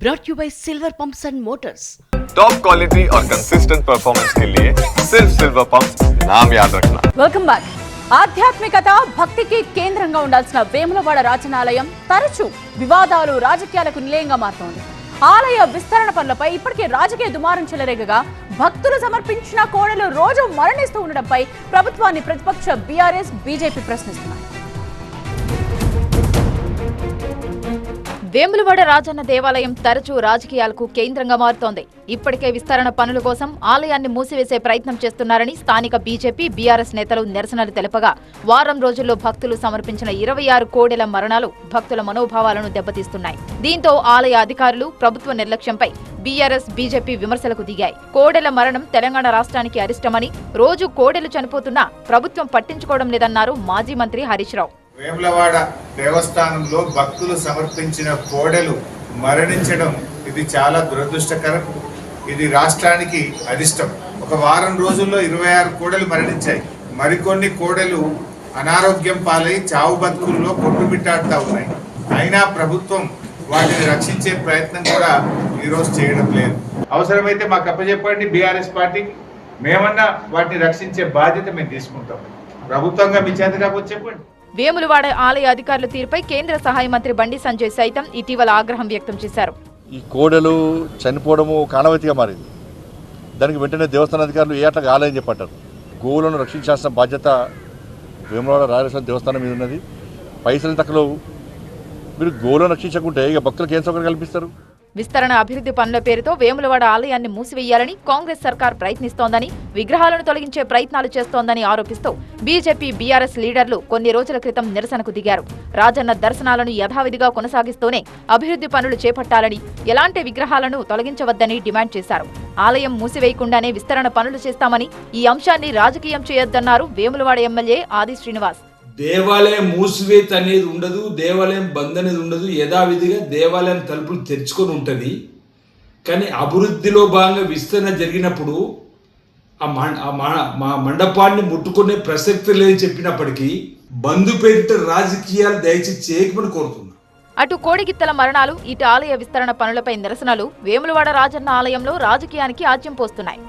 brought you by Silver Pumps and Motors. Top quality और consistent performance के लिए सिर्फ सिल्वर पंप्स नाम याद रखना। Welcome back. ఆధ్యాత్మికత భక్తికి కేంద్రంగా ఉండాల్సిన వేములవాడ రాజనాలయం తరచూ వివాదాలు రాజకీయాలకు నిలయంగా మారుతోంది. ఆలయ విస్తరణ పనులపై ఇప్పటికే రాజకీయ దుమారం చెలరేగగా భక్తులు సమర్పించిన కోడలు రోజు మరణిస్తూ ఉండడంపై ప్రభుత్వాన్ని ప్రతిపక్ష బీఆర్ఎస్ బీజేపీ ప్రశ్నిస్తున్నాయి. వేములవాడ రాజన్న దేవాలయం తరచూ రాజకీయాలకు కేంద్రంగా మారుతోంది. ఇప్పటికే విస్తరణ పనుల కోసం ఆలయాన్ని మూసివేసే ప్రయత్నం చేస్తున్నారని స్థానిక బీజేపీ బీఆర్ఎస్ నేతలు నిరసనలు తెలుపగా వారం రోజుల్లో భక్తులు సమర్పించిన 26 కోడెల మరణాలు భక్తుల మనోభావాలను దెబ్బతీస్తున్నాయి. దీంతో ఆలయ అధికారులు ప్రభుత్వ నిర్లక్ష్యంపై బీఆర్ఎస్ బీజేపీ విమర్శలకు దిగాయి. కోడెల మరణం తెలంగాణ రాష్ట్రానికి అరిష్టమని, రోజు కోడెలు చనిపోతున్నా ప్రభుత్వం పట్టించుకోవడం లేదన్నారు మాజీ మంత్రి హరీష్ రావు. వేములవాడ దేవస్థానంలో భక్తులు సమర్పించిన కోడెలు మరణించడం ఇది చాలా దురదృష్టకరం. ఇది రాష్ట్రానికి అరిష్టం. ఒక వారం రోజుల్లో 26 కోడెలు మరణించాయి. మరికొన్ని కోడెలు అనారోగ్యం పాలై చావు బతుకుల్లో కొట్టుమిట్టాడుతూ ఉన్నాయి. అయినా ప్రభుత్వం వాటిని రక్షించే ప్రయత్నం కూడా ఈరోజు చేయడం లేదు. అవసరమైతే మాకు అప్పచెప్పండి, బీఆర్ఎస్ పార్టీకి మేమన్నా వాటిని రక్షించే బాధ్యత మేము తీసుకుంటాం. ప్రభుత్వంగా మీ చేత కాకపోతే చెప్పండి. వేములవాడ ఆలయ అధికారుల తీరుపై కేంద్ర సహాయ మంత్రి బండి సంజయ్ సైతం ఇటీవల ఆగ్రహం వ్యక్తం చేశారు. ఈ కోడెలు చనిపోవడము కానవతిగా మారింది. దానికి వెంటనే దేవస్థాన అధికారులు ఏ అట్లా ఆలయం చెప్పంటారు. గోవులను రక్షించాల్సిన బాధ్యత వేములవాడ రాజేశ్వర దేవస్థానం మీద ఉన్నది. పైసలు తక్కువ మీరు గోవులను రక్షించకుంటే ఇక భక్తులకు ఏం సౌకర్యం కల్పిస్తారు? విస్తరణ అభివృద్ధి పనుల పేరుతో వేములవాడ ఆలయాన్ని మూసివేయాలని కాంగ్రెస్ సర్కార్ ప్రయత్నిస్తోందని, విగ్రహాలను తొలగించే ప్రయత్నాలు చేస్తోందని ఆరోపిస్తూ బీజేపీ బీఆర్ఎస్ లీడర్లు కొన్ని రోజుల క్రితం నిరసనకు దిగారు. రాజన్న దర్శనాలను యథావిధిగా కొనసాగిస్తూనే అభివృద్ధి పనులు చేపట్టాలని, ఎలాంటి విగ్రహాలను తొలగించవద్దని డిమాండ్ చేశారు. ఆలయం మూసివేయకుండానే విస్తరణ పనులు చేస్తామని, ఈ అంశాన్ని రాజకీయం చేయొద్దన్నారు వేములవాడ ఎమ్మెల్యే ఆది శ్రీనివాస్. దేవాలయం మూసివేత అనేది ఉండదు, దేవాలయం బంద్ అనేది ఉండదు. యథావిధిగా దేవాలయం తలుపులు తెరుచుకొని ఉంటుంది. కానీ అభివృద్ధిలో భాగంగా విస్తరణ జరిగినప్పుడు మా మండపాన్ని ముట్టుకునే ప్రసక్తి లేదని చెప్పినప్పటికీ బంధు పేరిట రాజకీయాలు దయచేసి చేయకమని కోరుతున్నా. అటు కోడిగిత్తల మరణాలు, ఇటు ఆలయ విస్తరణ పనులపై నిరసనలు వేములవాడ రాజన్న ఆలయంలో రాజకీయానికి ఆజ్యం పోస్తున్నాయి.